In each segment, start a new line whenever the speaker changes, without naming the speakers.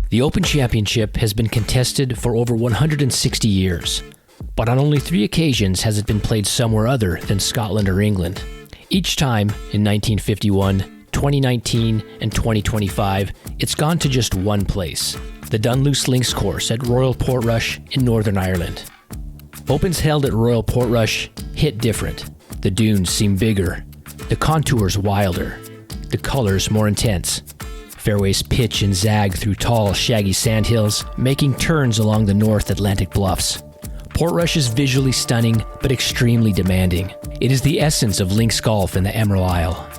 The Open Championship has been contested for over 160 years, but on only 3 occasions has it been played somewhere other than Scotland or England. Each time, in 1951, 2019, and 2025, it's gone to just one place, the Dunluce Links course at Royal Portrush in Northern Ireland. Opens held at Royal Portrush hit different. The dunes seem bigger, the contours wilder, the colors more intense. Fairways pitch and zag through tall, shaggy sandhills, making turns along the North Atlantic bluffs. Portrush is visually stunning, but extremely demanding. It is the essence of links golf in the Emerald Isle.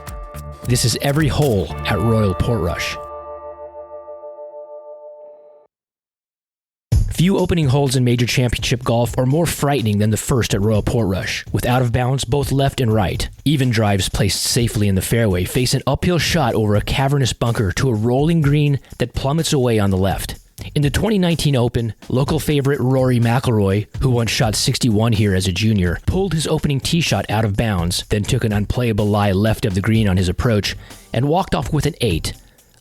This is every hole at Royal Portrush. Few opening holes in major championship golf are more frightening than the first at Royal Portrush, with out of bounds both left and right. Even drives placed safely in the fairway face an uphill shot over a cavernous bunker to a rolling green that plummets away on the left. In the 2019 Open, local favorite Rory McIlroy, who once shot 61 here as a junior, pulled his opening tee shot out of bounds, then took an unplayable lie left of the green on his approach, and walked off with an 8,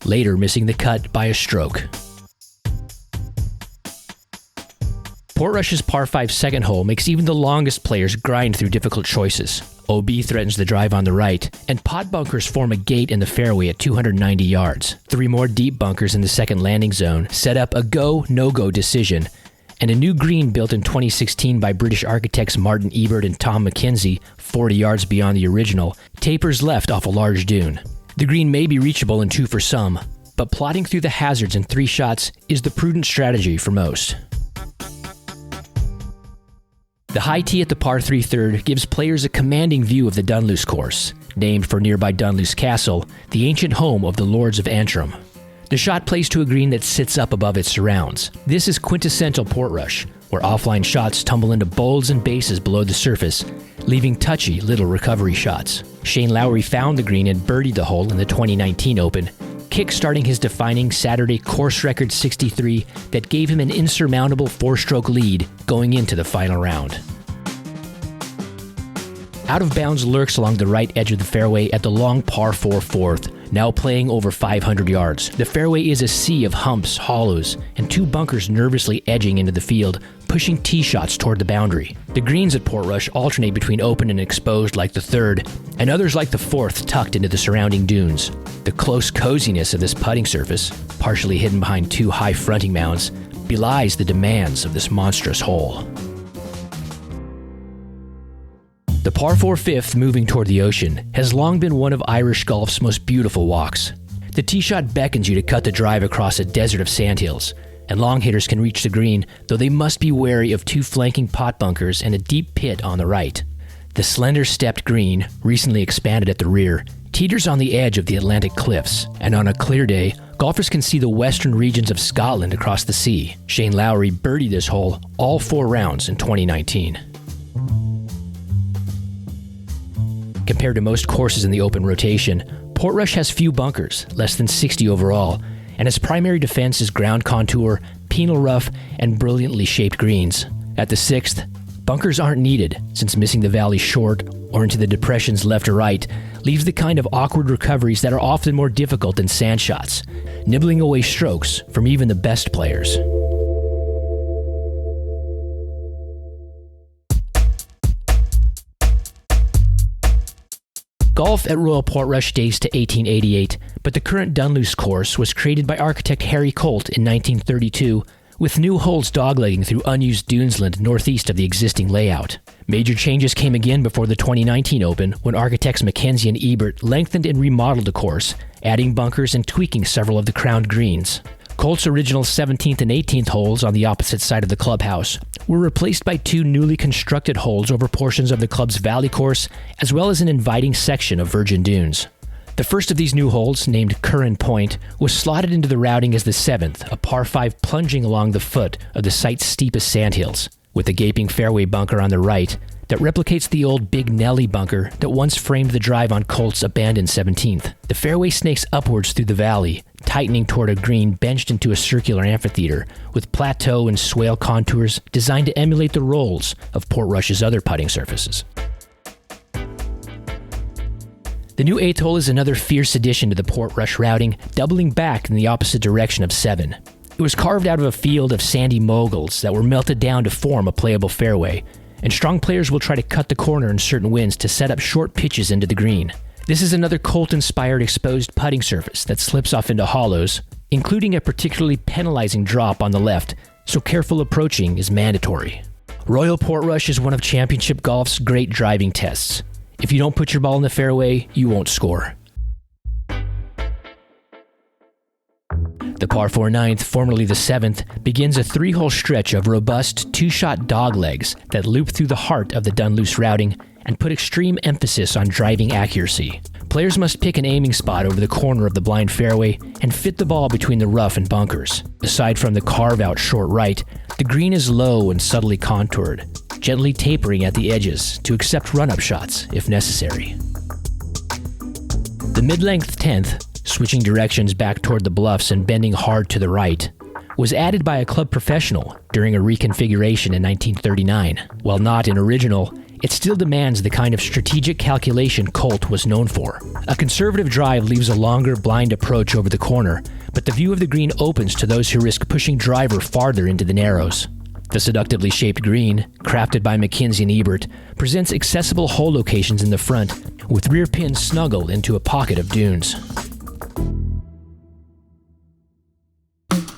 later missing the cut by a stroke. Portrush's par 5 second hole makes even the longest players grind through difficult choices. OB threatens the drive on the right, and pot bunkers form a gate in the fairway at 290 yards. 3 more deep bunkers in the second landing zone set up a go, no-go decision, and a new green built in 2016 by British architects Martin Ebert and Tom McKenzie, 40 yards beyond the original, tapers left off a large dune. The green may be reachable in 2 for some, but plodding through the hazards in 3 shots is the prudent strategy for most. The high tee at the par 3 third gives players a commanding view of the Dunluce course, named for nearby Dunluce Castle, the ancient home of the Lords of Antrim. The shot plays to a green that sits up above its surrounds. This is quintessential Portrush, where offline shots tumble into bowls and bases below the surface, leaving touchy little recovery shots. Shane Lowry found the green and birdied the hole in the 2019 Open, kick-starting his defining Saturday course record 63 that gave him an insurmountable 4-stroke lead going into the final round. Out of bounds lurks along the right edge of the fairway at the long par 4 fourth, now playing over 500 yards. The fairway is a sea of humps, hollows, and 2 bunkers nervously edging into the field, pushing tee shots toward the boundary. The greens at Portrush alternate between open and exposed like the third, and others like the fourth tucked into the surrounding dunes. The close coziness of this putting surface, partially hidden behind 2 high fronting mounds, belies the demands of this monstrous hole. The par 4 fifth, moving toward the ocean, has long been one of Irish golf's most beautiful walks. The tee shot beckons you to cut the drive across a desert of sandhills, and long hitters can reach the green, though they must be wary of 2 flanking pot bunkers and a deep pit on the right. The slender stepped green, recently expanded at the rear, teeters on the edge of the Atlantic cliffs, and on a clear day, golfers can see the western regions of Scotland across the sea. Shane Lowry birdied this hole all 4 rounds in 2019. Compared to most courses in the open rotation, Portrush has few bunkers, less than 60 overall, and its primary defense is ground contour, penal rough, and brilliantly shaped greens. At the 6th, bunkers aren't needed, since missing the valley short or into the depressions left or right leaves the kind of awkward recoveries that are often more difficult than sand shots, nibbling away strokes from even the best players. Golf at Royal Portrush dates to 1888, but the current Dunluce course was created by architect Harry Colt in 1932, with new holes doglegging through unused dunesland northeast of the existing layout. Major changes came again before the 2019 Open, when architects McKenzie and Ebert lengthened and remodeled the course, adding bunkers and tweaking several of the crowned greens. Colt's original 17th and 18th holes on the opposite side of the clubhouse were replaced by 2 newly constructed holes over portions of the club's valley course, as well as an inviting section of virgin dunes. The first of these new holes, named Curran Point, was slotted into the routing as the 7th, a par 5 plunging along the foot of the site's steepest sandhills, with a gaping fairway bunker on the right that replicates the old Big Nelly bunker that once framed the drive on Colt's abandoned 17th. The fairway snakes upwards through the valley, tightening toward a green benched into a circular amphitheater, with plateau and swale contours designed to emulate the rolls of Portrush's other putting surfaces. The new 8th hole is another fierce addition to the Portrush routing, doubling back in the opposite direction of 7. It was carved out of a field of sandy moguls that were melted down to form a playable fairway, and strong players will try to cut the corner in certain winds to set up short pitches into the green. This is another Colt-inspired exposed putting surface that slips off into hollows, including a particularly penalizing drop on the left, so careful approaching is mandatory. Royal Portrush is one of Championship Golf's great driving tests. If you don't put your ball in the fairway, you won't score. The par 4 9th, formerly the 7th, begins a 3-hole stretch of robust 2-shot doglegs that loop through the heart of the Dunluce routing and put extreme emphasis on driving accuracy. Players must pick an aiming spot over the corner of the blind fairway and fit the ball between the rough and bunkers. Aside from the carve-out short right, the green is low and subtly contoured, gently tapering at the edges to accept run-up shots if necessary. The mid-length 10th, switching directions back toward the bluffs and bending hard to the right, was added by a club professional during a reconfiguration in 1939. While not an original, it still demands the kind of strategic calculation Colt was known for. A conservative drive leaves a longer blind approach over the corner, but the view of the green opens to those who risk pushing driver farther into the narrows. The seductively shaped green, crafted by McKinsey & Ebert, presents accessible hole locations in the front, with rear pins snuggled into a pocket of dunes.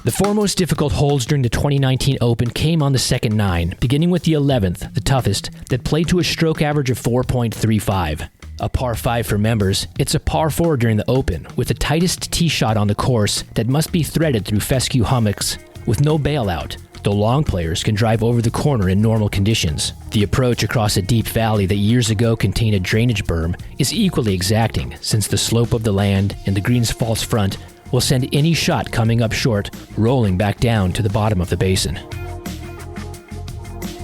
The 4 most difficult holes during the 2019 Open came on the second 9, beginning with the 11th, the toughest, that played to a stroke average of 4.35. A par 5 for members, it's a par 4 during the Open, with the tightest tee shot on the course that must be threaded through fescue hummocks, with no bailout, though long players can drive over the corner in normal conditions. The approach across a deep valley that years ago contained a drainage berm is equally exacting, since the slope of the land and the green's false front will send any shot coming up short rolling back down to the bottom of the basin.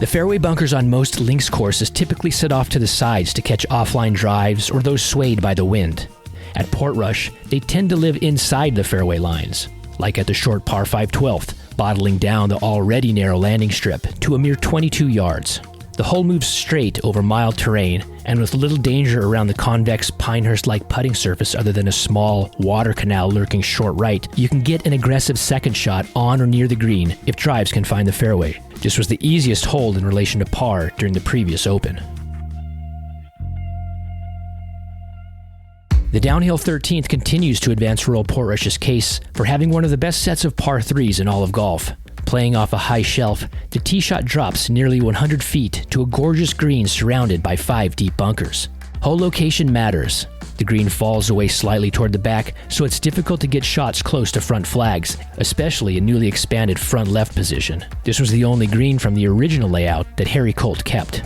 The fairway bunkers on most links courses typically sit off to the sides to catch offline drives or those swayed by the wind. At Portrush, they tend to live inside the fairway lines, like at the short par 5 12th, bottling down the already narrow landing strip to a mere 22 yards. The hole moves straight over mild terrain, and with little danger around the convex Pinehurst-like putting surface other than a small water canal lurking short right, you can get an aggressive second shot on or near the green if drives can find the fairway. This was the easiest hole in relation to par during the previous Open. The downhill 13th continues to advance Royal Portrush's case for having one of the best sets of par 3s in all of golf. Playing off a high shelf, the tee shot drops nearly 100 feet to a gorgeous green surrounded by 5 deep bunkers. Hole location matters. The green falls away slightly toward the back, so it's difficult to get shots close to front flags, especially a newly expanded front left position. This was the only green from the original layout that Harry Colt kept.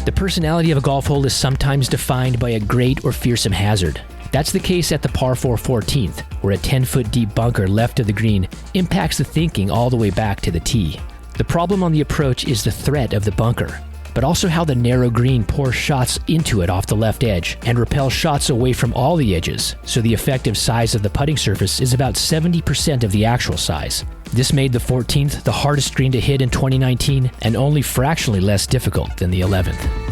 The personality of a golf hole is sometimes defined by a great or fearsome hazard. That's the case at the par 4 14th, where a 10-foot deep bunker left of the green impacts the thinking all the way back to the tee. The problem on the approach is the threat of the bunker, but also how the narrow green pours shots into it off the left edge and repels shots away from all the edges, so the effective size of the putting surface is about 70% of the actual size. This made the 14th the hardest green to hit in 2019 and only fractionally less difficult than the 11th.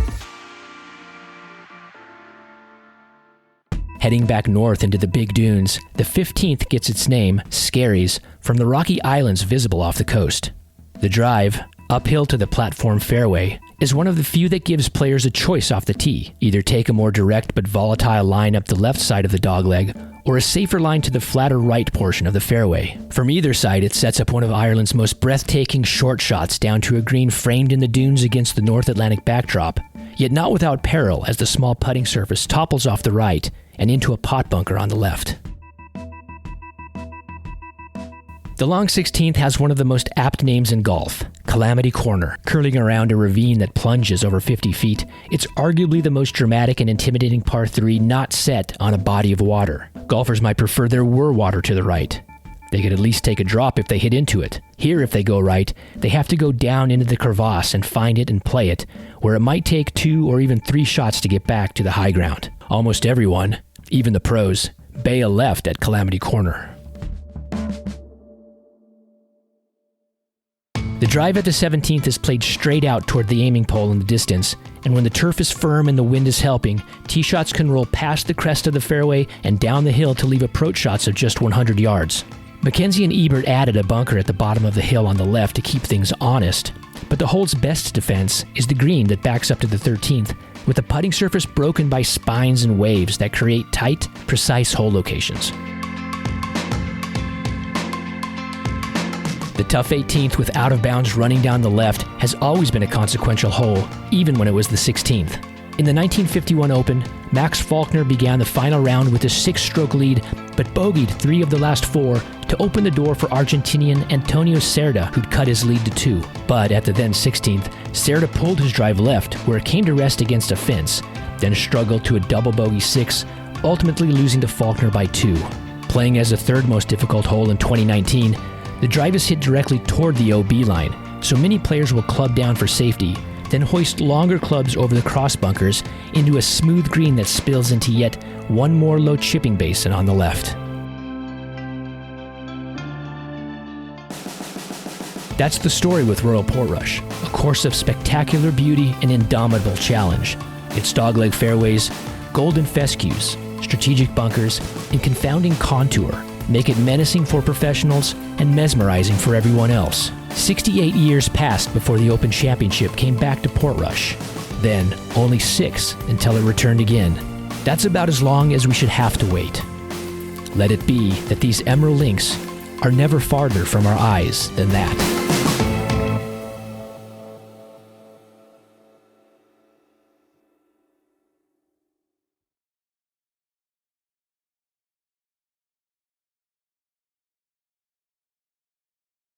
Heading back north into the Big Dunes, the 15th gets its name, Skerries, from the rocky islands visible off the coast. The drive, uphill to the platform fairway, is one of the few that gives players a choice off the tee. Either take a more direct but volatile line up the left side of the dogleg, or a safer line to the flatter right portion of the fairway. From either side, it sets up one of Ireland's most breathtaking short shots down to a green framed in the dunes against the North Atlantic backdrop, yet not without peril as the small putting surface topples off the right and into a pot bunker on the left. The long 16th has one of the most apt names in golf, Calamity Corner. Curling around a ravine that plunges over 50 feet, it's arguably the most dramatic and intimidating par 3 not set on a body of water. Golfers might prefer there were water to the right. They could at least take a drop if they hit into it. Here, if they go right, they have to go down into the crevasse and find it and play it, where it might take 2 or even 3 shots to get back to the high ground. Almost everyone, even the pros, bail left at Calamity Corner. The drive at the 17th is played straight out toward the aiming pole in the distance, and when the turf is firm and the wind is helping, tee shots can roll past the crest of the fairway and down the hill to leave approach shots of just 100 yards. Mackenzie and Ebert added a bunker at the bottom of the hill on the left to keep things honest, but the hole's best defense is the green that backs up to the 13th, with the putting surface broken by spines and waves that create tight, precise hole locations. The tough 18th with out of bounds running down the left has always been a consequential hole, even when it was the 16th. In the 1951 Open, Max Faulkner began the final round with a 6-stroke lead, but bogeyed 3 of the last 4 to open the door for Argentinian Antonio Cerda, who'd cut his lead to 2. But at the then 16th, Cerda pulled his drive left, where it came to rest against a fence, then struggled to a double bogey 6, ultimately losing to Faulkner by 2. Playing as the third most difficult hole in 2019, the drive is hit directly toward the OB line, so many players will club down for safety, then hoist longer clubs over the cross bunkers into a smooth green that spills into yet one more low chipping basin on the left. That's the story with Royal Portrush, a course of spectacular beauty and indomitable challenge. Its dogleg fairways, golden fescues, strategic bunkers, and confounding contour make it menacing for professionals and mesmerizing for everyone else. 68 years passed before the Open Championship came back to Portrush. Then, only 6 until it returned again. That's about as long as we should have to wait. Let it be that these emerald links are never farther from our eyes than that.